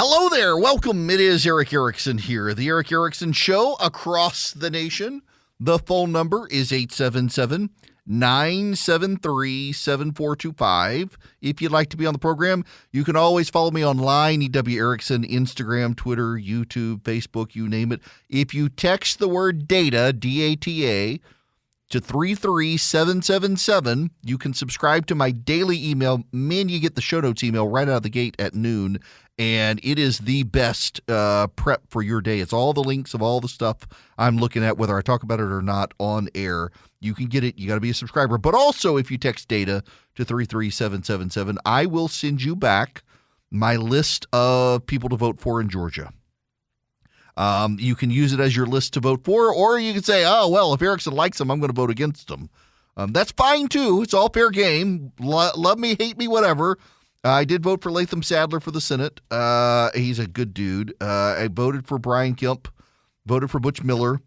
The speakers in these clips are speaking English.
Hello there. Welcome. It is Eric Erickson here. The Eric Erickson Show across the nation. The phone number is 877-973-7425. If you'd like to be on the program, you can always follow me online, EW Erickson, Instagram, Twitter, YouTube, Facebook, you name it. If you text the word data, D-A-T-A, to 33777, you can subscribe to my daily email. Man, you get the show notes email right out of the gate at noon, and it is the best prep for your day. It's all the links of all the stuff I'm looking at, whether I talk about it or not on air. You can get it. You got to be a subscriber. But also, if you text data to 33777, I will send you back my list of people to vote for in Georgia. You can use it as your list to vote for, or you can say, oh, well, if Erickson likes them, I'm going to vote against them. That's fine, too. It's all fair game. Love me, hate me, whatever. I did vote for Latham Sadler for the Senate. He's a good dude. I voted for Brian Kemp, voted for Butch Miller,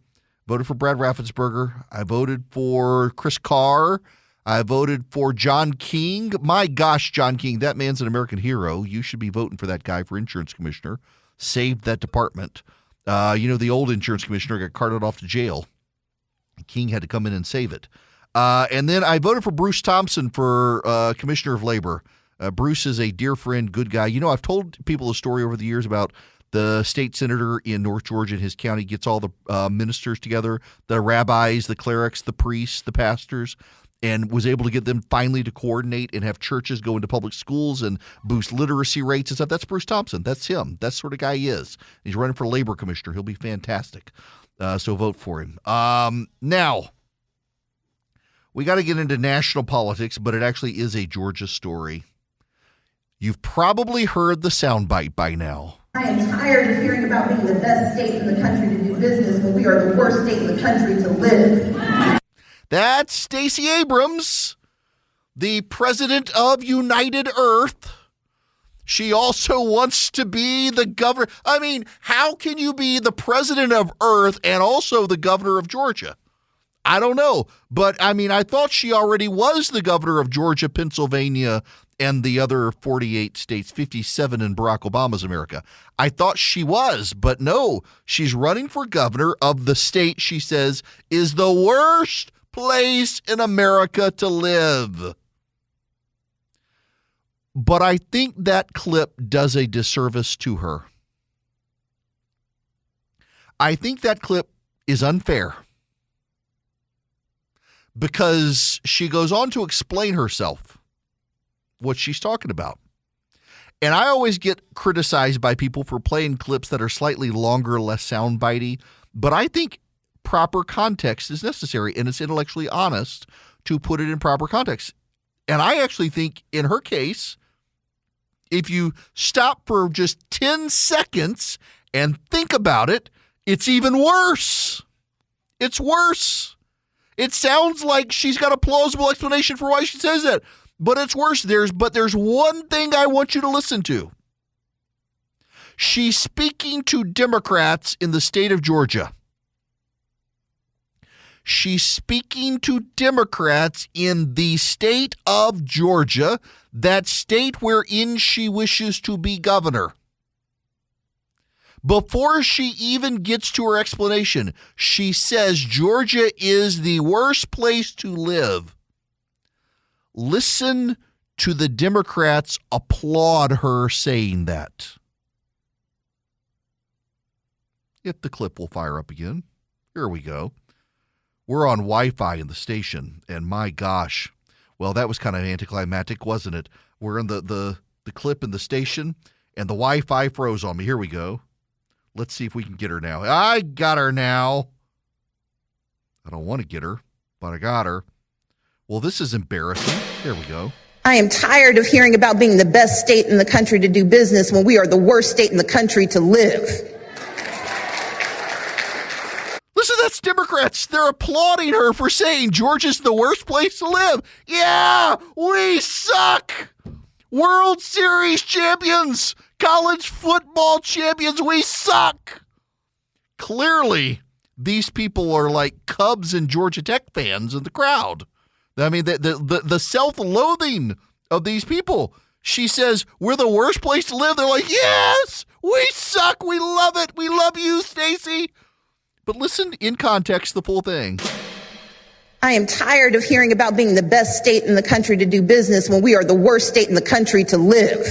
voted for Brad Raffensperger. I voted for Chris Carr. I voted for John King. My gosh, John King, that man's an American hero. You should be voting for that guy for insurance commissioner. Saved that department. The old insurance commissioner got carted off to jail. King had to come in and save it. And then I voted for Bruce Thompson for Commissioner of Labor. Bruce is a dear friend, good guy. I've told people a story over the years about the state senator in North Georgia in his county gets all the ministers together, the rabbis, the clerics, the priests, the pastors, and was able to get them finally to coordinate and have churches go into public schools and boost literacy rates and stuff. That's Bruce Thompson. That's him. That's the sort of guy he is. He's running for labor commissioner. He'll be fantastic. So vote for him. Now, we got to get into national politics, but it actually is a Georgia story. You've probably heard the soundbite by now. I am tired of hearing about being the best state in the country to do business when we are the worst state in the country to live. That's Stacey Abrams, the president of United Earth. She also wants to be the governor. I mean, how can you be the president of Earth and also the governor of Georgia? I don't know. But, I thought she already was the governor of Georgia, Pennsylvania, and the other 48 states, 57 in Barack Obama's America. I thought she was, but no, she's running for governor of the state she says is the worst place in America to live. But I think that clip does a disservice to her. I think that clip is unfair because she goes on to explain herself, what she's talking about. And I always get criticized by people for playing clips that are slightly longer, less soundbitey, but I think proper context is necessary, and it's intellectually honest to put it in proper context. And I actually think in her case, if you stop for just 10 seconds and think about it, it's even worse. It's worse. It sounds like she's got a plausible explanation for why she says that, but it's worse. There's one thing I want you to listen to. She's speaking to Democrats in the state of Georgia. She's speaking to Democrats in the state of Georgia, that state wherein she wishes to be governor. Before she even gets to her explanation, she says Georgia is the worst place to live. Listen to the Democrats applaud her saying that. If the clip will fire up again. Here we go. We're on Wi-Fi in the station, and my gosh. Well, that was kind of anticlimactic, wasn't it? We're in the clip in the station, and the Wi-Fi froze on me. Here we go. Let's see if we can get her now. I got her now. I don't want to get her, but I got her. Well, this is embarrassing. There we go. I am tired of hearing about being the best state in the country to do business when we are the worst state in the country to live. Listen, that's Democrats. They're applauding her for saying Georgia's the worst place to live. Yeah, we suck. World Series champions, college football champions, we suck. Clearly, these people are like Cubs and Georgia Tech fans in the crowd. I mean, the self-loathing of these people. She says, we're the worst place to live. They're like, yes, we suck. We love it. We love you, Stacey. But listen in context, the full thing. I am tired of hearing about being the best state in the country to do business when we are the worst state in the country to live.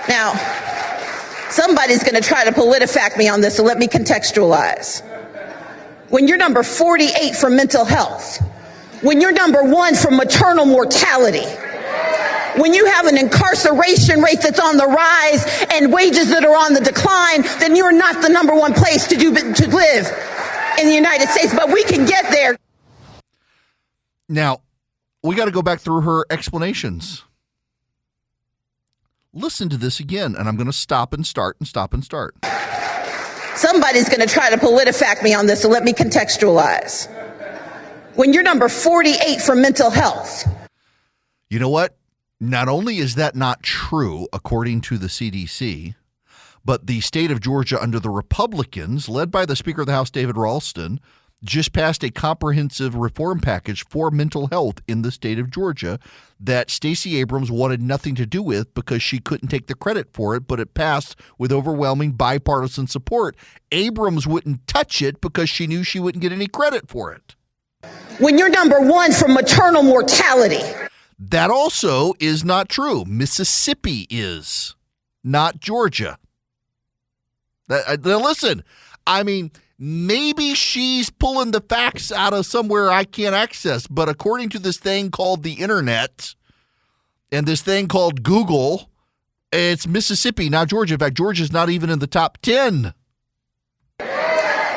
Now, somebody's going to try to PolitiFact me on this, so let me contextualize. When you're number 48 for mental health, when you're number 1 for maternal mortality, when you have an incarceration rate that's on the rise and wages that are on the decline, then you're not the number 1 place to live in the United States, but we can get there. Now, we got to go back through her explanations. Listen to this again, and I'm going to stop and start and stop and start. Somebody's going to try to PolitiFact me on this, so let me contextualize. When you're number 48 for mental health. You know what? Not only is that not true, according to the CDC, but the state of Georgia under the Republicans, led by the Speaker of the House, David Ralston, just passed a comprehensive reform package for mental health in the state of Georgia that Stacey Abrams wanted nothing to do with because she couldn't take the credit for it, but it passed with overwhelming bipartisan support. Abrams wouldn't touch it because she knew she wouldn't get any credit for it. When you're number 1 for maternal mortality. That also is not true. Mississippi is, not Georgia. Now listen, I mean, maybe she's pulling the facts out of somewhere I can't access, but according to this thing called the internet and this thing called Google, it's Mississippi, not Georgia. In fact, Georgia's not even in the top 10.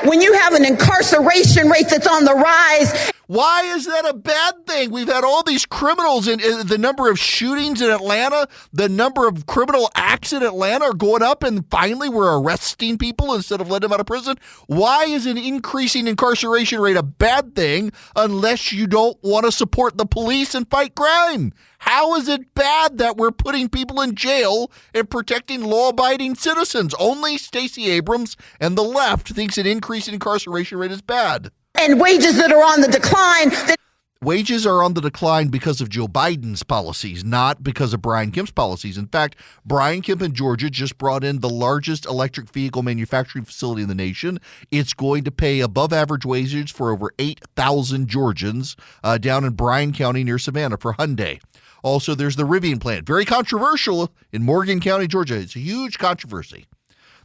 When you have an incarceration rate that's on the rise. Why is that a bad thing? We've had all these criminals, and the number of shootings in Atlanta, the number of criminal acts in Atlanta are going up, and finally we're arresting people instead of letting them out of prison. Why is an increasing incarceration rate a bad thing unless you don't want to support the police and fight crime? How is it bad that we're putting people in jail and protecting law-abiding citizens? Only Stacey Abrams and the left thinks an increase in incarceration rate is bad. And wages that are on the decline. Wages are on the decline because of Joe Biden's policies, not because of Brian Kemp's policies. In fact, Brian Kemp in Georgia just brought in the largest electric vehicle manufacturing facility in the nation. It's going to pay above average wages for over 8,000 Georgians down in Bryan County near Savannah for Hyundai. Also, there's the Rivian plant. Very controversial in Morgan County, Georgia. It's a huge controversy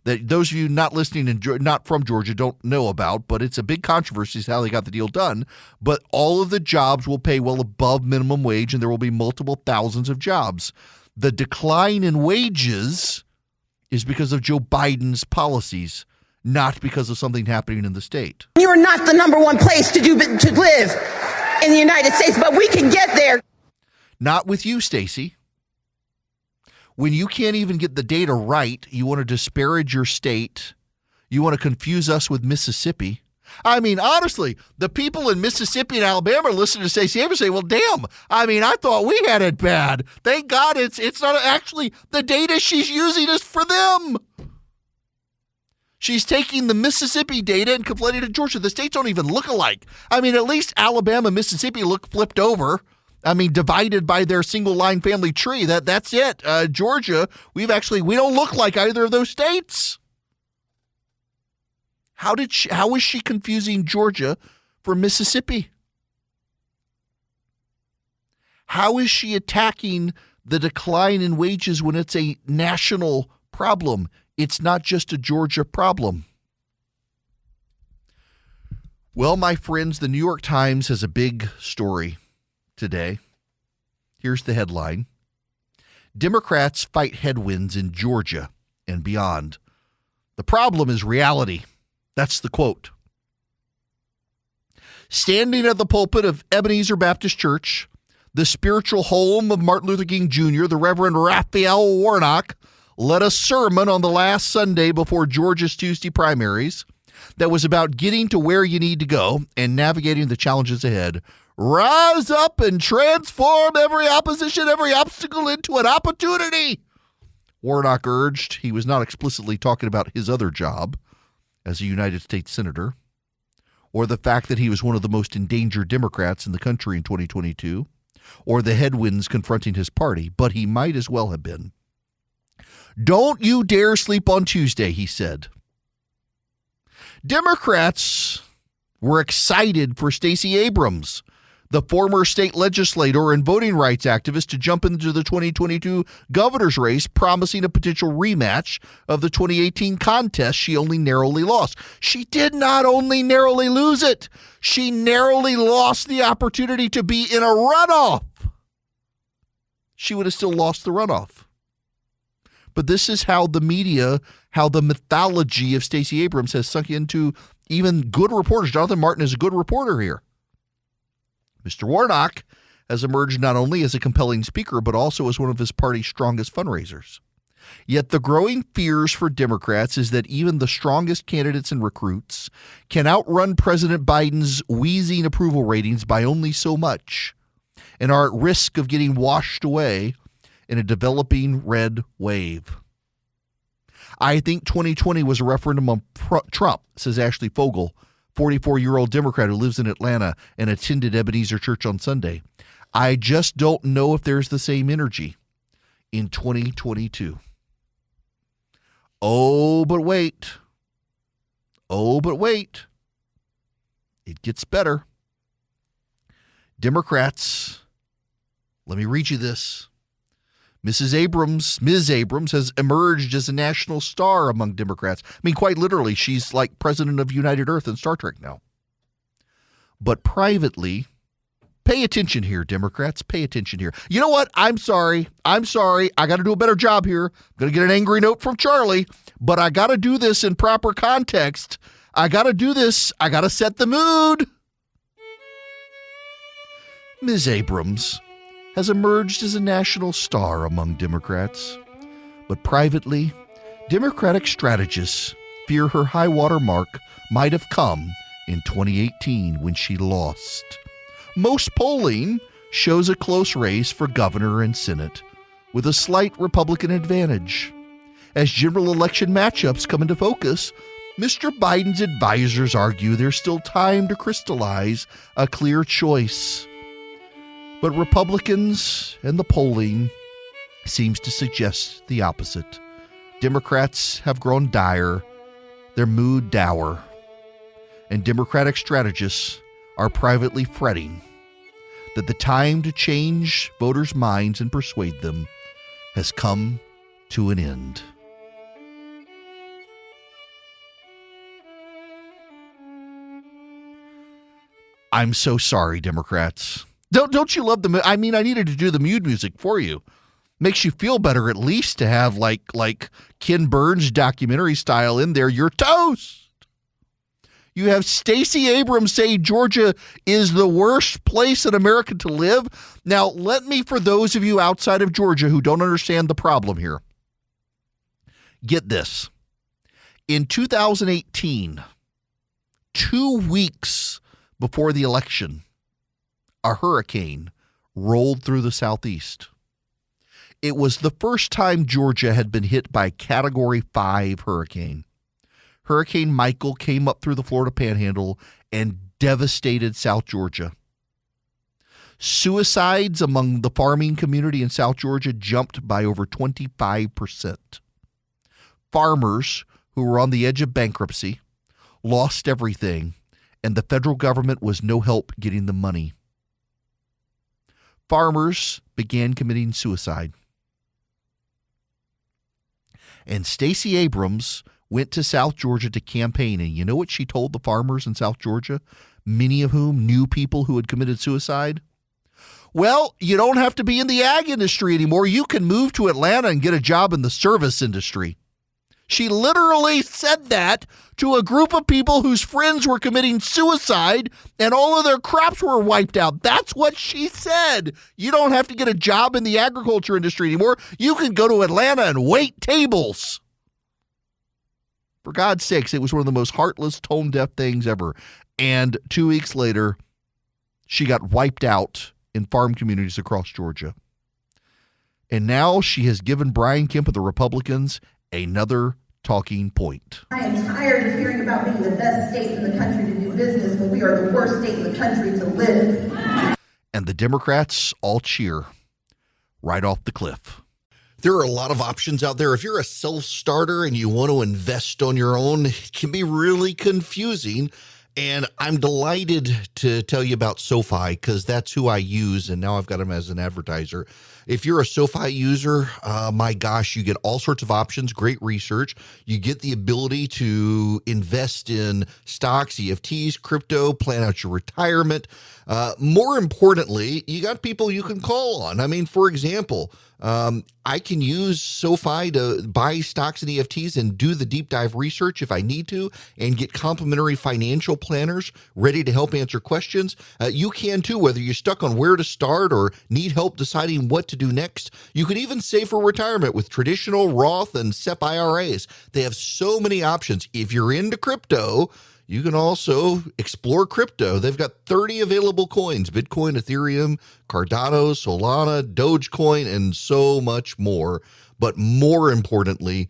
that those of you not listening and not from Georgia don't know about, but it's a big controversy is how they got the deal done. But all of the jobs will pay well above minimum wage, and there will be multiple thousands of jobs. The decline in wages is because of Joe Biden's policies, not because of something happening in the state. You're not the number 1 place to live in the United States, but we can get there. Not with you, Stacey. When you can't even get the data right, you want to disparage your state. You want to confuse us with Mississippi. I mean, honestly, the people in Mississippi and Alabama are listening to Stacey Abrams say, well, damn, I mean, I thought we had it bad. Thank God it's not actually the data she's using is for them. She's taking the Mississippi data and conflating it to Georgia. The states don't even look alike. I mean, at least Alabama and Mississippi look flipped over. I mean, divided by their single line family tree. That's it. Georgia, we don't look like either of those states. How is she confusing Georgia for Mississippi? How is she attacking the decline in wages when it's a national problem? It's not just a Georgia problem. Well, my friends, the New York Times has a big story today. Here's the headline. Democrats fight headwinds in Georgia and beyond. The problem is reality. That's the quote. Standing at the pulpit of Ebenezer Baptist Church, the spiritual home of Martin Luther King Jr., the Reverend Raphael Warnock led a sermon on the last Sunday before Georgia's Tuesday primaries that was about getting to where you need to go and navigating the challenges ahead. Rise up and transform every opposition, every obstacle into an opportunity, Warnock urged. He was not explicitly talking about his other job as a United States Senator or the fact that he was one of the most endangered Democrats in the country in 2022 or the headwinds confronting his party, but he might as well have been. "Don't you dare sleep on Tuesday," he said. Democrats were excited for Stacey Abrams, the former state legislator and voting rights activist, to jump into the 2022 governor's race, promising a potential rematch of the 2018 contest she only narrowly lost. She did not only narrowly lose it, she narrowly lost the opportunity to be in a runoff. She would have still lost the runoff. But this is how the media, how the mythology of Stacey Abrams has sunk into even good reporters. Jonathan Martin is a good reporter here. Mr. Warnock has emerged not only as a compelling speaker, but also as one of his party's strongest fundraisers. Yet the growing fears for Democrats is that even the strongest candidates and recruits can outrun President Biden's wheezing approval ratings by only so much, and are at risk of getting washed away in a developing red wave. "I think 2020 was a referendum on Trump," says Ashley Fogel, 44-year-old Democrat who lives in Atlanta and attended Ebenezer Church on Sunday. "I just don't know if there's the same energy in 2022. Oh, but wait. Oh, but wait. It gets better. Democrats, let me read you this. Ms. Abrams has emerged as a national star among Democrats. I mean, quite literally, she's like president of United Earth in Star Trek now. But privately, pay attention here, Democrats. Pay attention here. You know what? I'm sorry. I got to do a better job here. I'm going to get an angry note from Charlie, but I got to do this in proper context. I got to do this. I got to set the mood. Ms. Abrams has emerged as a national star among Democrats. But privately, Democratic strategists fear her high water mark might have come in 2018 when she lost. Most polling shows a close race for governor and Senate, with a slight Republican advantage. As general election matchups come into focus, Mr. Biden's advisors argue there's still time to crystallize a clear choice. But Republicans and the polling seems to suggest the opposite. Democrats have grown dire, their mood dour, and Democratic strategists are privately fretting that the time to change voters' minds and persuade them has come to an end. I'm so sorry, Democrats. Don't you love the? I mean, I needed to do the mood music for you. Makes you feel better, at least, to have like Ken Burns documentary style in there. You're toast. You have Stacey Abrams say Georgia is the worst place in America to live. Now, let me, for those of you outside of Georgia who don't understand the problem here, get this. In 2018, 2 weeks before the election, a hurricane rolled through the southeast. It was the first time Georgia had been hit by a Category 5 hurricane. Hurricane Michael came up through the Florida Panhandle and devastated South Georgia. Suicides among the farming community in South Georgia jumped by over 25%. Farmers who were on the edge of bankruptcy lost everything, and the federal government was no help getting the money. Farmers began committing suicide. And Stacey Abrams went to South Georgia to campaign. And you know what she told the farmers in South Georgia, many of whom knew people who had committed suicide? Well, you don't have to be in the ag industry anymore. You can move to Atlanta and get a job in the service industry. She literally said that to a group of people whose friends were committing suicide and all of their crops were wiped out. That's what she said. You don't have to get a job in the agriculture industry anymore. You can go to Atlanta and wait tables. For God's sakes, it was one of the most heartless, tone-deaf things ever. And 2 weeks later, she got wiped out in farm communities across Georgia. And now she has given Brian Kemp of the Republicans another talking point. I am tired of hearing about being the best state in the country to do business when we are the worst state in the country to live. and the Democrats all cheer right off the cliff. There are a lot of options out there. If you're a self-starter and you want to invest on your own, it can be really confusing. And I'm delighted to tell you about SoFi because that's who I use, and now I've got them as an advertiser. If you're a SoFi user, my gosh, you get all sorts of options, great research. You get the ability to invest in stocks, EFTs, crypto, plan out your retirement. More importantly, you got people you can call on. I mean, for example, I can use SoFi to buy stocks and EFTs and do the deep dive research if I need to and get complimentary financial planners ready to help answer questions. You can too, whether you're stuck on where to start or need help deciding what to do next. You can even save for retirement with traditional Roth and SEP IRAs. They have so many options. If you're into crypto, you can also explore crypto. They've got 30 available coins: Bitcoin, Ethereum, Cardano, Solana, Dogecoin, and so much more. But more importantly,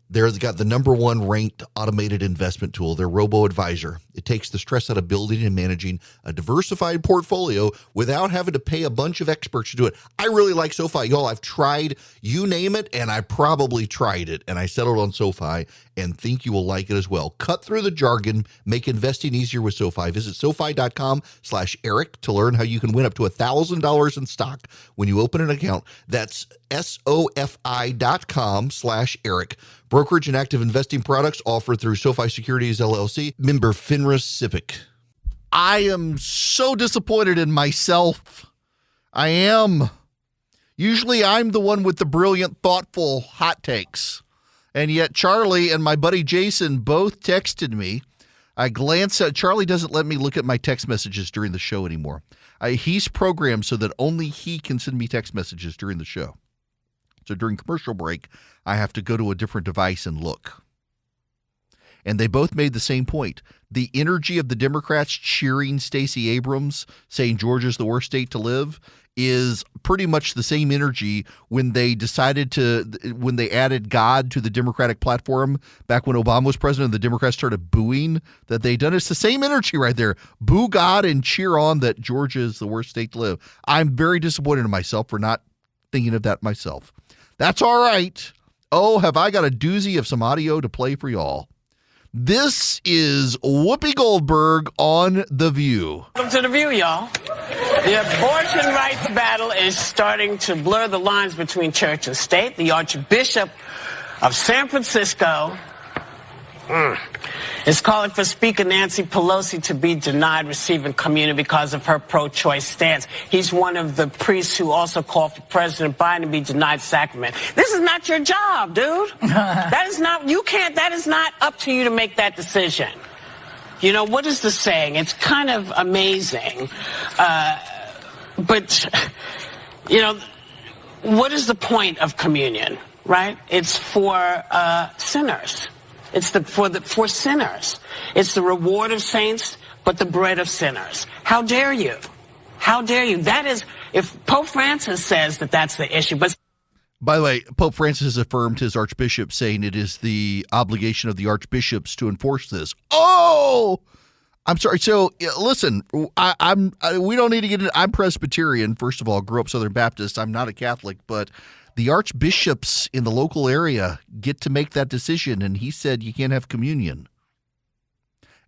they've got the number one ranked automated investment tool, their robo-advisor. It takes the stress out of building and managing a diversified portfolio without having to pay a bunch of experts to do it. I really like SoFi. Y'all, I've tried, you name it, and I probably tried it, and I settled on SoFi and think you will like it as well. Cut through the jargon, make investing easier with SoFi. Visit SoFi.com/Eric to learn how you can win up to $1,000 in stock when you open an account. That's SoFi.com/Eric. Brokerage and active investing products offered through SoFi Securities LLC, member FINRA SIPC. I am so disappointed in myself. I am. Usually I'm the one with the brilliant, thoughtful hot takes. And yet Charlie and my buddy Jason both texted me. I glance at Charlie doesn't let me look at my text messages during the show anymore. He's programmed so that only he can send me text messages during the show. So during commercial break, I have to go to a different device and look. And they both made the same point. The energy of the Democrats cheering Stacey Abrams, saying Georgia's the worst state to live, is pretty much the same energy when they added God to the Democratic platform back when Obama was president and the Democrats started booing that they done. It's the same energy right there. Boo God and cheer on that Georgia is the worst state to live. I'm very disappointed in myself for not thinking of that myself. That's all right. Oh, have I got a doozy of some audio to play for y'all. This is Whoopi Goldberg on The View. Welcome to The View, y'all. The abortion rights battle is starting to blur the lines between church and state. The Archbishop of San Francisco is calling for Speaker Nancy Pelosi to be denied receiving communion because of her pro-choice stance. He's one of the priests who also called for President Biden to be denied sacrament. This is not your job, dude. That is not up to you to make that decision. You know, what is the saying? It's kind of amazing. But, you know, what is the point of communion, right? It's for sinners. It's for sinners. It's the reward of saints, but the bread of sinners. How dare you? How dare you? That is, if Pope Francis says that that's the issue. But by the way, Pope Francis affirmed his archbishop, saying it is the obligation of the archbishops to enforce this. Oh, I'm sorry. So listen, we don't need to get into. I'm Presbyterian. First of all, grew up Southern Baptist. I'm not a Catholic, but the archbishops in the local area get to make that decision, and he said you can't have communion.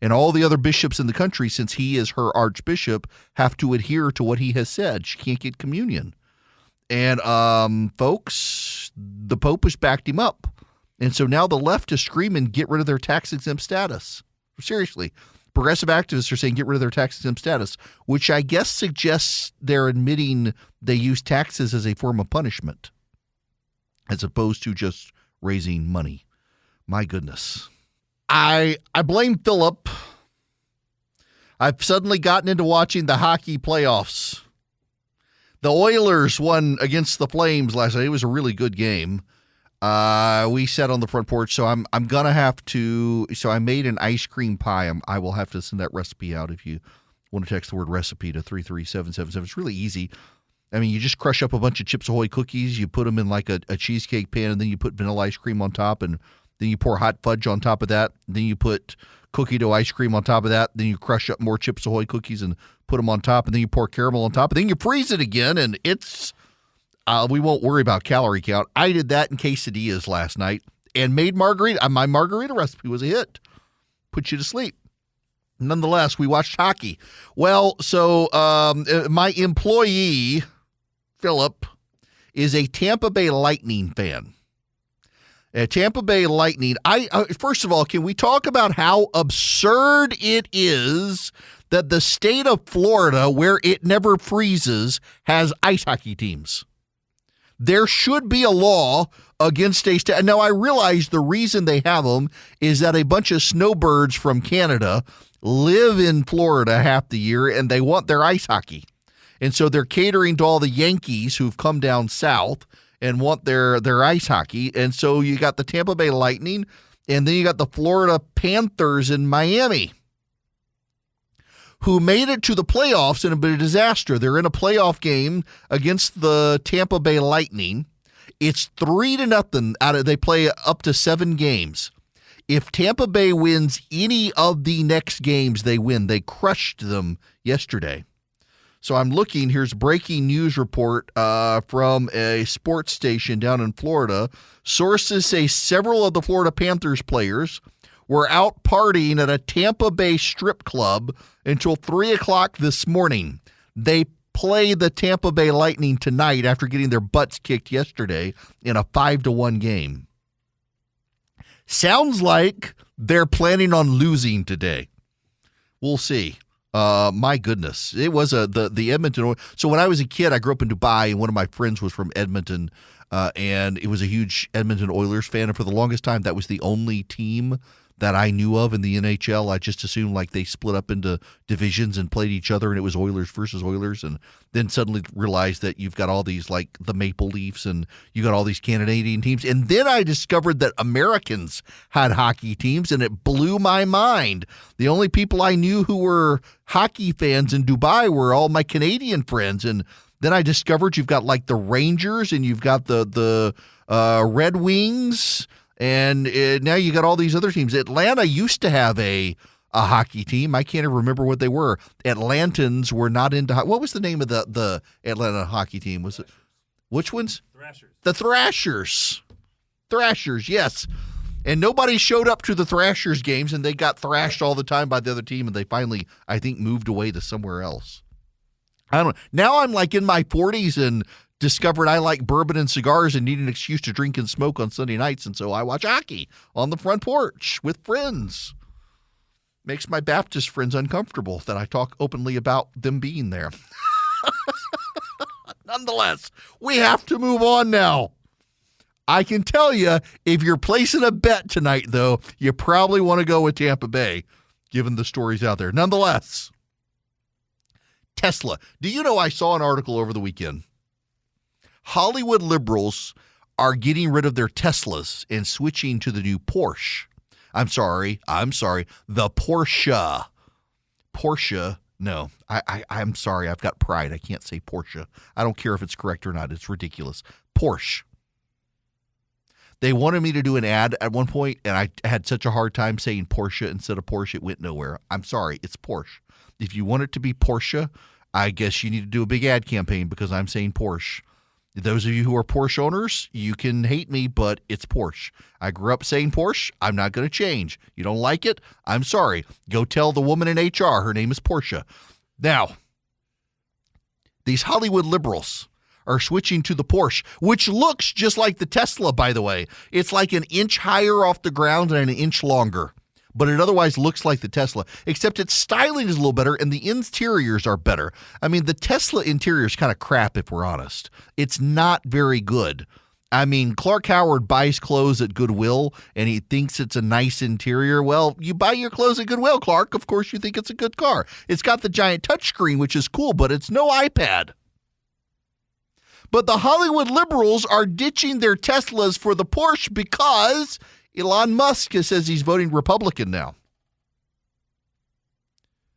And all the other bishops in the country, since he is her archbishop, have to adhere to what he has said. She can't get communion. And folks, the Pope has backed him up. And so now the left is screaming, get rid of their tax-exempt status. Seriously. Progressive activists are saying get rid of their tax-exempt status, which I guess suggests they're admitting they use taxes as a form of punishment, as opposed to just raising money. My goodness. I blame Philip. I've suddenly gotten into watching the hockey playoffs. The Oilers won against the Flames last night. It was a really good game. We sat on the front porch, so I'm going to have to. So I made an ice cream pie. I will have to send that recipe out if you want to text the word recipe to 33777. It's really easy. I mean, you just crush up a bunch of Chips Ahoy cookies, you put them in like a cheesecake pan, and then you put vanilla ice cream on top and Then you pour hot fudge on top of that. Then you put cookie dough ice cream on top of that. Then you crush up more Chips Ahoy cookies and put them on top. And then you pour caramel on top. And then you freeze it again. And it's, we won't worry about calorie count. I did that in quesadillas last night and made margarita. My margarita recipe was a hit. Put you to sleep. Nonetheless, we watched hockey. Well, so my employee, Philip, is a Tampa Bay Lightning fan. Tampa Bay Lightning. First of all, can we talk about how absurd it is that the state of Florida, where it never freezes, has ice hockey teams? There should be a law against a state. Now, I realize the reason they have them is that a bunch of snowbirds from Canada live in Florida half the year, and they want their ice hockey. And so they're catering to all the Yankees who've come down south and want their ice hockey. And so you got the Tampa Bay Lightning, and then you got the Florida Panthers in Miami, who made it to the playoffs in a bit of disaster. They're in a playoff game against the Tampa Bay Lightning. It's 3-0. They play up to 7 games. If Tampa Bay wins any of the next games, they win. They crushed them yesterday. So I'm looking. Here's a breaking news report from a sports station down in Florida. Sources say several of the Florida Panthers players were out partying at a Tampa Bay strip club until 3 o'clock this morning. They play the Tampa Bay Lightning tonight after getting their butts kicked yesterday in a 5-1 game. Sounds like they're planning on losing today. We'll see. My goodness. It was the Edmonton. So when I was a kid, I grew up in Dubai, and one of my friends was from Edmonton, and it was a huge Edmonton Oilers fan. And for the longest time, that was the only team that I knew of in the NHL. I just assumed like they split up into divisions and played each other, and it was Oilers versus Oilers, and then suddenly realized that you've got all these like the Maple Leafs and you got all these Canadian teams. And then I discovered that Americans had hockey teams, and it blew my mind. The only people I knew who were hockey fans in Dubai were all my Canadian friends, and then I discovered you've got like the Rangers and you've got the Red Wings. And now you got all these other teams. Atlanta used to have a hockey team. I can't even remember what they were. Atlantans were not into hockey. What was the name of the Atlanta hockey team? Was it which ones? Thrashers. The Thrashers. Thrashers, yes. And nobody showed up to the Thrashers games, and they got thrashed all the time by the other team, and they finally, I think, moved away to somewhere else. I don't know. Now I'm like in my 40s and discovered I like bourbon and cigars and need an excuse to drink and smoke on Sunday nights, and so I watch hockey on the front porch with friends. Makes my Baptist friends uncomfortable that I talk openly about them being there. Nonetheless, we have to move on now. I can tell you, if you're placing a bet tonight, though, you probably want to go with Tampa Bay, given the stories out there. Nonetheless, Tesla. Do you know I saw an article over the weekend? Hollywood liberals are getting rid of their Teslas and switching to the new Porsche. I'm sorry, the Porsche. Porsche, no, I'm sorry, I've got pride. I can't say Porsche. I don't care if it's correct or not. It's ridiculous. Porsche. They wanted me to do an ad at one point, and I had such a hard time saying Porsche instead of Porsche. It went nowhere. I'm sorry, it's Porsche. If you want it to be Porsche, I guess you need to do a big ad campaign because I'm saying Porsche. Those of you who are Porsche owners, you can hate me, but it's Porsche. I grew up saying Porsche. I'm not going to change. You don't like it? I'm sorry. Go tell the woman in HR. Her name is Porsche. Now, these Hollywood liberals are switching to the Porsche, which looks just like the Tesla, by the way. It's like an inch higher off the ground and an inch longer. But it otherwise looks like the Tesla, except its styling is a little better and the interiors are better. I mean, the Tesla interior is kind of crap, if we're honest. It's not very good. I mean, Clark Howard buys clothes at Goodwill and he thinks it's a nice interior. Well, you buy your clothes at Goodwill, Clark. Of course, you think it's a good car. It's got the giant touchscreen, which is cool, but it's no iPad. But the Hollywood liberals are ditching their Teslas for the Porsche because Elon Musk says he's voting Republican now.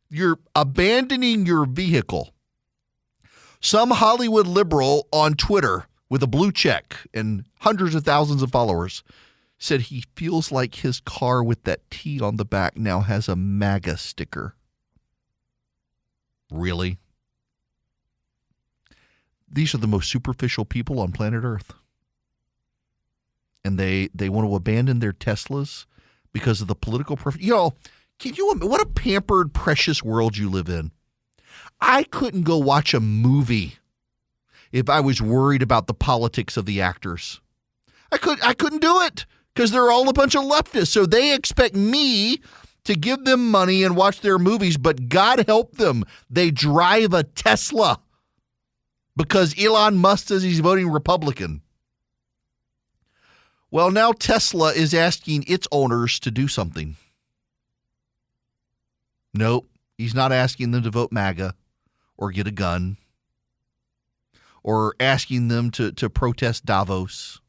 You're abandoning your vehicle. Some Hollywood liberal on Twitter with a blue check and hundreds of thousands of followers said he feels like his car with that T on the back now has a MAGA sticker. Really? These are the most superficial people on planet Earth. And they want to abandon their Teslas because of the political preference. What a pampered, precious world you live in. I couldn't go watch a movie if I was worried about the politics of the actors. I couldn't do it because they're all a bunch of leftists. So they expect me to give them money and watch their movies, but God help them, they drive a Tesla because Elon Musk says he's voting Republican. Well, now Tesla is asking its owners to do something. Nope, he's not asking them to vote MAGA or get a gun or asking them to protest Davos.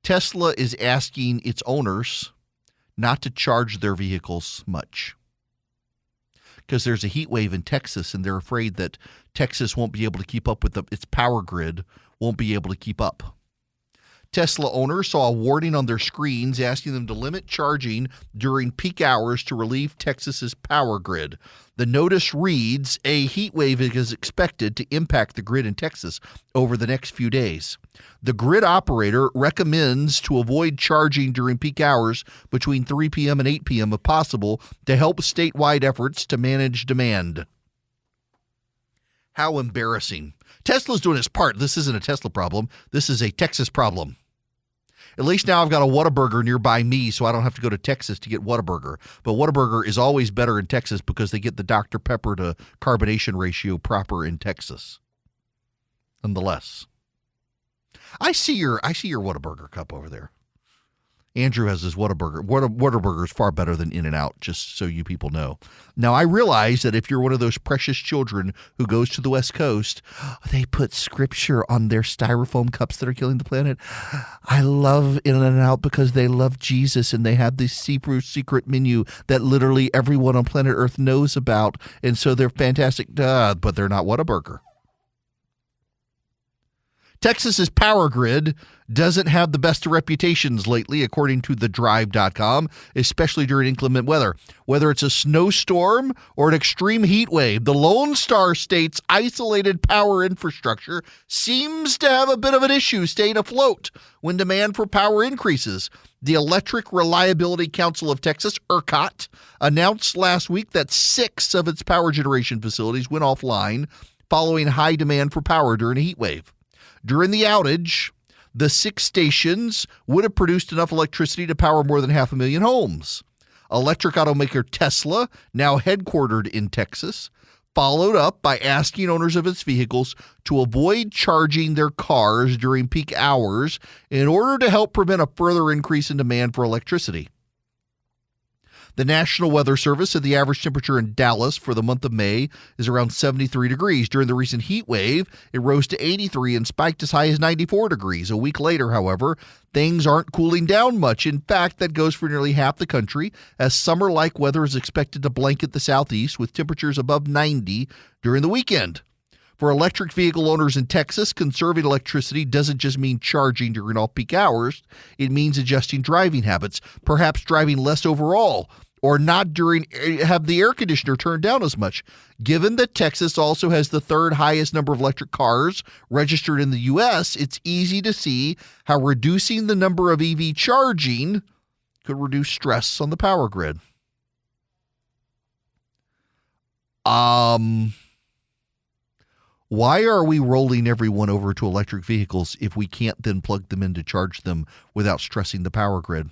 Tesla is asking its owners not to charge their vehicles much because there's a heat wave in Texas and they're afraid that Texas won't be able to keep up with its power grid, won't be able to keep up. Tesla owners saw a warning on their screens asking them to limit charging during peak hours to relieve Texas's power grid. The notice reads, a heat wave is expected to impact the grid in Texas over the next few days. The grid operator recommends to avoid charging during peak hours between 3 p.m. and 8 p.m. if possible to help statewide efforts to manage demand. How embarrassing. Tesla's doing its part. This isn't a Tesla problem. This is a Texas problem. At least now I've got a Whataburger nearby me, so I don't have to go to Texas to get Whataburger. But Whataburger is always better in Texas because they get the Dr. Pepper to carbonation ratio proper in Texas. Nonetheless, I see your Whataburger cup over there. Andrew has his Whataburger. Whataburger is far better than In-N-Out, just so you people know. Now, I realize that if you're one of those precious children who goes to the West Coast, they put scripture on their styrofoam cups that are killing the planet. I love In-N-Out because they love Jesus and they have this secret menu that literally everyone on planet Earth knows about, and so they're fantastic, but they're not Whataburger. Texas's power grid doesn't have the best of reputations lately, according to thedrive.com, especially during inclement weather. Whether it's a snowstorm or an extreme heat wave, the Lone Star State's isolated power infrastructure seems to have a bit of an issue staying afloat when demand for power increases. The Electric Reliability Council of Texas, ERCOT, announced last week that 6 of its power generation facilities went offline following high demand for power during a heat wave. During the outage, the 6 stations would have produced enough electricity to power more than 500,000 homes. Electric automaker Tesla, now headquartered in Texas, followed up by asking owners of its vehicles to avoid charging their cars during peak hours in order to help prevent a further increase in demand for electricity. The National Weather Service said the average temperature in Dallas for the month of May is around 73 degrees. During the recent heat wave, it rose to 83 and spiked as high as 94 degrees. A week later, however, things aren't cooling down much. In fact, that goes for nearly half the country, as summer-like weather is expected to blanket the southeast with temperatures above 90 during the weekend. For electric vehicle owners in Texas, conserving electricity doesn't just mean charging during off-peak hours. It means adjusting driving habits, perhaps driving less overall, or not have the air conditioner turned down as much. Given that Texas also has the 3rd highest number of electric cars registered in the U.S., it's easy to see how reducing the number of EV charging could reduce stress on the power grid. Why are we rolling everyone over to electric vehicles if we can't then plug them in to charge them without stressing the power grid?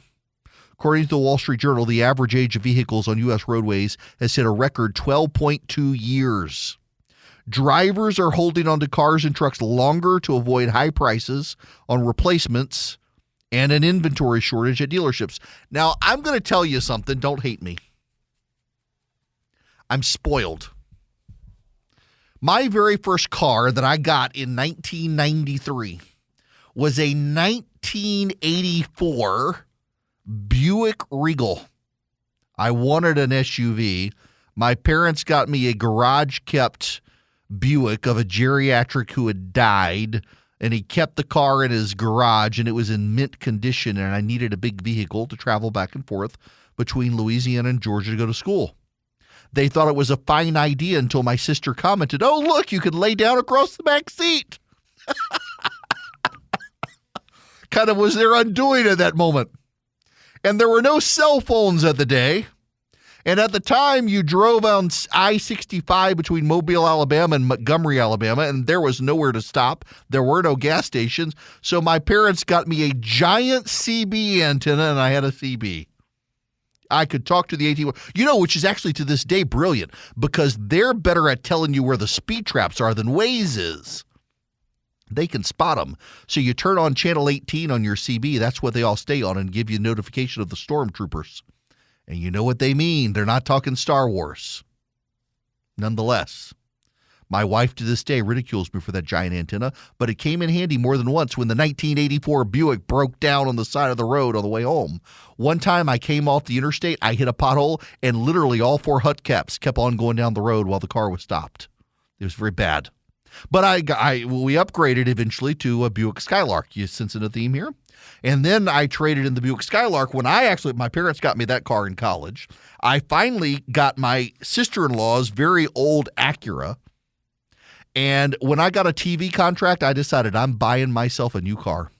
According to the Wall Street Journal, the average age of vehicles on U.S. roadways has hit a record 12.2 years. Drivers are holding onto cars and trucks longer to avoid high prices on replacements and an inventory shortage at dealerships. Now, I'm going to tell you something. Don't hate me. I'm spoiled. My very first car that I got in 1993 was a 1984 Buick Regal. I wanted an SUV. My parents got me a garage-kept Buick of a geriatric who had died And he kept the car in his garage, and it was in mint condition, and I needed a big vehicle to travel back and forth between Louisiana and Georgia to go to school. They thought it was a fine idea until my sister commented, "Oh, look, you can lay down across the back seat." Kind of was their undoing at that moment. And there were no cell phones at the day. And at the time, you drove on I-65 between Mobile, Alabama and Montgomery, Alabama, and there was nowhere to stop. There were no gas stations. So my parents got me a giant CB antenna, and I had a CB. I could talk to the AT, which is actually to this day brilliant, because they're better at telling you where the speed traps are than Waze is. They can spot them. So you turn on channel 18 on your CB, that's what they all stay on, and give you notification of the stormtroopers. And you know what they mean. They're not talking Star Wars. Nonetheless, my wife to this day ridicules me for that giant antenna, but it came in handy more than once when the 1984 Buick broke down on the side of the road on the way home. One time I came off the interstate, I hit a pothole, and literally all 4 hubcaps kept on going down the road while the car was stopped. It was very bad. But we upgraded eventually to a Buick Skylark. You sensing a theme here? And then I traded in the Buick Skylark when my parents got me that car in college. I finally got my sister-in-law's very old Acura. And when I got a TV contract, I decided I'm buying myself a new car.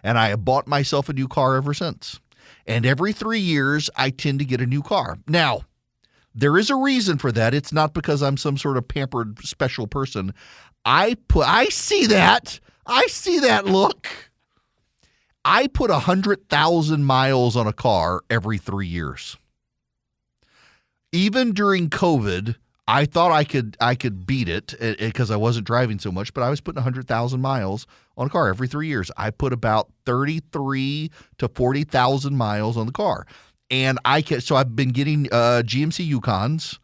And I have bought myself a new car ever since. And every 3 years, I tend to get a new car. Now, there is a reason for that. It's not because I'm some sort of pampered special person. I see that. I see that look. I put 100,000 miles on a car every 3 years. Even during COVID, I thought I could beat it because I wasn't driving so much, but I was putting 100,000 miles on a car every 3 years. I put about 33 to 40,000 miles on the car. And so I've been getting GMC Yukons.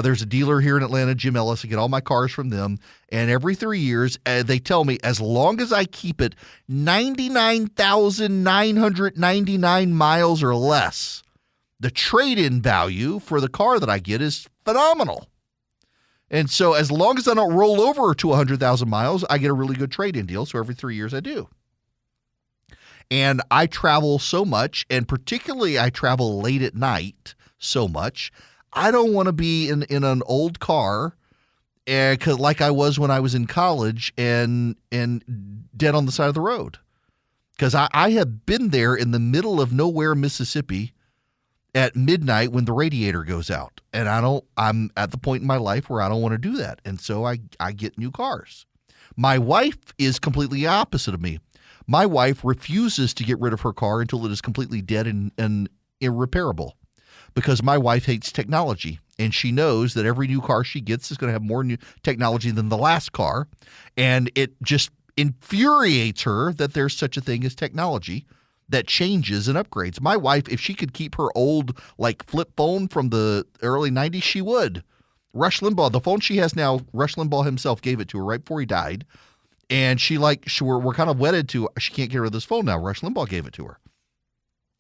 There's a dealer here in Atlanta, Jim Ellis. I get all my cars from them. And every 3 years, they tell me as long as I keep it 99,999 miles or less, the trade-in value for the car that I get is phenomenal. And so as long as I don't roll over to 100,000 miles, I get a really good trade-in deal. So every 3 years I do. And I travel so much, and particularly I travel late at night so much. I don't want to be in an old car, like I was when I was in college and dead on the side of the road. Because I have been there in the middle of nowhere, Mississippi, at midnight when the radiator goes out, and I'm at the point in my life where I don't want to do that, and so I get new cars. My wife is completely opposite of me. My wife refuses to get rid of her car until it is completely dead and irreparable, because my wife hates technology, and she knows that every new car she gets is going to have more new technology than the last car, and it just infuriates her that there's such a thing as technology that changes and upgrades. My wife, if she could keep her old flip phone from the early 90s, she would. Rush Limbaugh, the phone she has now, Rush Limbaugh himself gave it to her right before he died. And we're kind of wedded to, she can't get rid of this phone now. Rush Limbaugh gave it to her.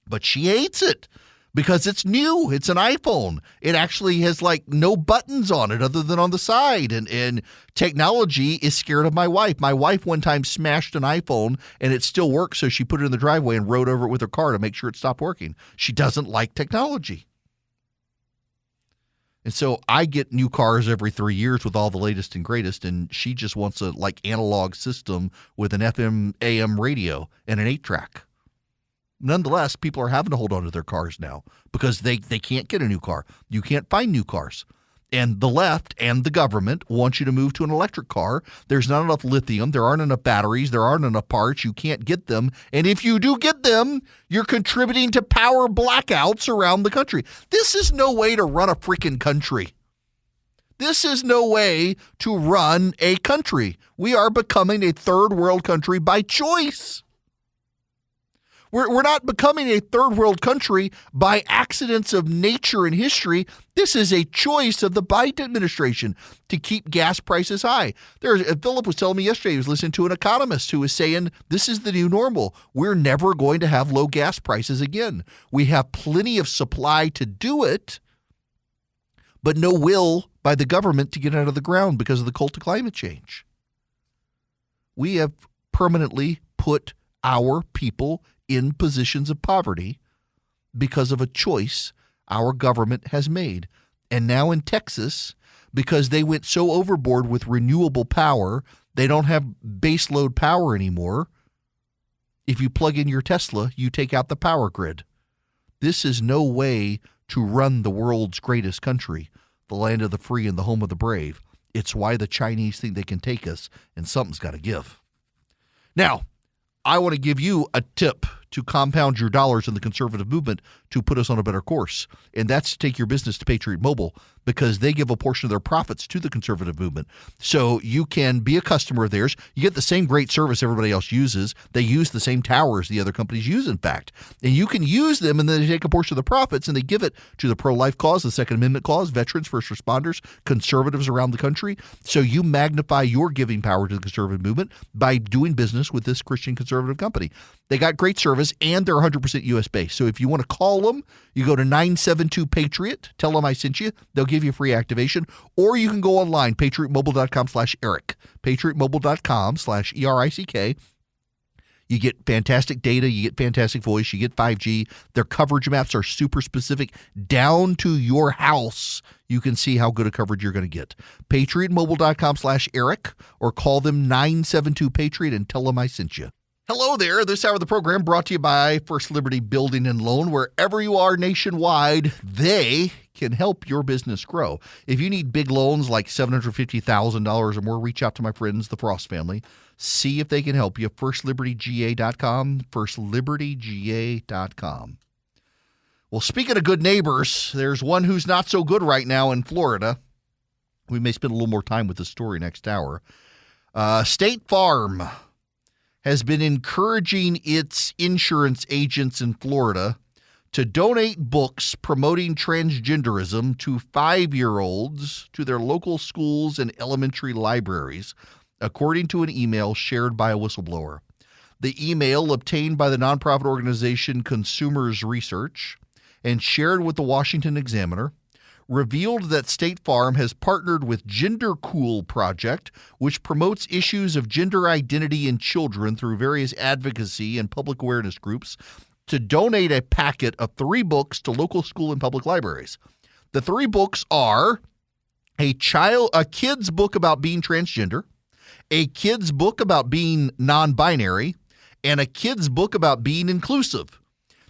But she hates it because it's new. It's an iPhone. It actually has no buttons on it other than on the side. And technology is scared of my wife. My wife one time smashed an iPhone and it still works. So she put it in the driveway and rode over it with her car to make sure it stopped working. She doesn't like technology. And so I get new cars every 3 years with all the latest and greatest, and she just wants a analog system with an FM AM radio and an 8-track. Nonetheless, people are having to hold on to their cars now because they can't get a new car. You can't find new cars. And the left and the government want you to move to an electric car. There's not enough lithium. There aren't enough batteries. There aren't enough parts. You can't get them. And if you do get them, you're contributing to power blackouts around the country. This is no way to run a freaking country. This is no way to run a country. We are becoming a third world country by choice. We're not becoming a third world country by accidents of nature and history. This is a choice of the Biden administration to keep gas prices high. Philip was telling me yesterday, he was listening to an economist who was saying this is the new normal. We're never going to have low gas prices again. We have plenty of supply to do it, but no will by the government to get out of the ground because of the cult of climate change. we have permanently put our people in positions of poverty because of a choice our government has made. And now in Texas, because they went so overboard with renewable power, they don't have baseload power anymore. If you plug in your Tesla, you take out the power grid. This is no way to run the world's greatest country, the land of the free and the home of the brave. It's why the Chinese think they can take us, and something's got to give. Now, I want to give you a tip to compound your dollars in the conservative movement to put us on a better course. And that's to take your business to Patriot Mobile, because they give a portion of their profits to the conservative movement. So you can be a customer of theirs. You get the same great service everybody else uses. They use the same towers the other companies use, in fact. And you can use them, and then they take a portion of the profits and they give it to the pro-life cause, the Second Amendment cause, veterans, first responders, conservatives around the country. So you magnify your giving power to the conservative movement by doing business with this Christian conservative company. They got great service, and they're 100% U.S. based. So if you want to call them, you go to 972-PATRIOT. Tell them I sent you. They'll give you free activation. Or you can go online, patriotmobile.com/Eric. patriotmobile.com/ERICK. You get fantastic data. You get fantastic voice. You get 5G. Their coverage maps are super specific down to your house. You can see how good a coverage you're going to get. patriotmobile.com/Eric, or call them 972-PATRIOT and tell them I sent you. Hello there. This hour of the program brought to you by First Liberty Building and Loan. Wherever you are nationwide, they can help your business grow. If you need big loans like $750,000 or more, reach out to my friends, the Frost family. See if they can help you. FirstLibertyGA.com, FirstLibertyGA.com. Well, speaking of good neighbors, there's one who's not so good right now in Florida. We may spend a little more time with this story next hour. State Farm has been encouraging its insurance agents in Florida to donate books promoting transgenderism to 5-year-olds to their local schools and elementary libraries, according to an email shared by a whistleblower. The email, obtained by the nonprofit organization Consumers Research and shared with the Washington Examiner, revealed that State Farm has partnered with Gender Cool Project, which promotes issues of gender identity in children through various advocacy and public awareness groups, to donate a packet of 3 books to local school and public libraries. The 3 books are a kid's book about being transgender, a kid's book about being non-binary, and a kid's book about being inclusive.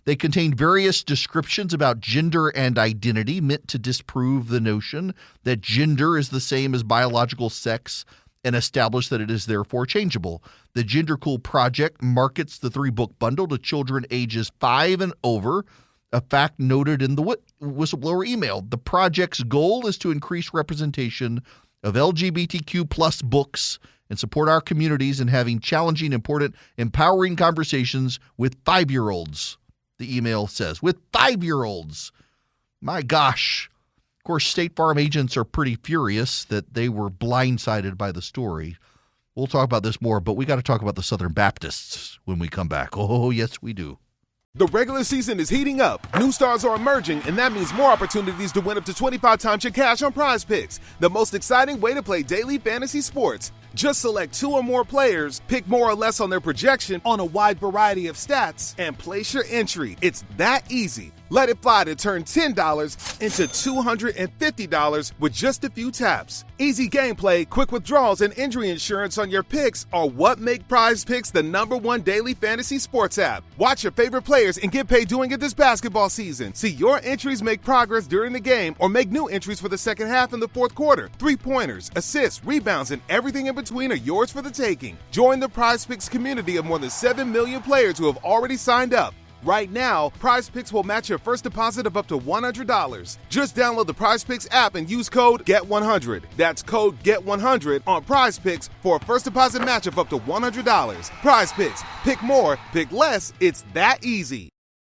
They contain various descriptions about gender and identity meant to disprove the notion that gender is the same as biological sex and establish that it is therefore changeable. The Gender Cool Project markets the 3-book bundle to children ages 5 and over, a fact noted in the whistleblower email. The project's goal is to increase representation of LGBTQ plus books and support our communities in having challenging, important, empowering conversations with 5-year-olds. The email says, with 5-year-olds. My gosh. Of course, State Farm agents are pretty furious that they were blindsided by the story. We'll talk about this more, but we got to talk about the Southern Baptists when we come back. Oh, yes, we do. The regular season is heating up. New stars are emerging, and that means more opportunities to win up to 25 times your cash on Prize Picks, the most exciting way to play daily fantasy sports. Just select 2 or more players, pick more or less on their projection on a wide variety of stats, and place your entry. It's that easy. Let it fly to turn $10 into $250 with just a few taps. Easy gameplay, quick withdrawals, and injury insurance on your picks are what make Prize Picks the #1 daily fantasy sports app. Watch your favorite players and get paid doing it this basketball season. See your entries make progress during the game or make new entries for the second half and the fourth quarter. 3-pointers, assists, rebounds, and everything in between are yours for the taking. Join the Prize Picks community of more than 7 million players who have already signed up. Right now, Prize Picks will match your first deposit of up to $100. Just download the Prize Picks app and use code GET100. That's code GET100 on Prize Picks for a first deposit match of up to $100. Prize Picks. Pick more, pick less. It's that easy.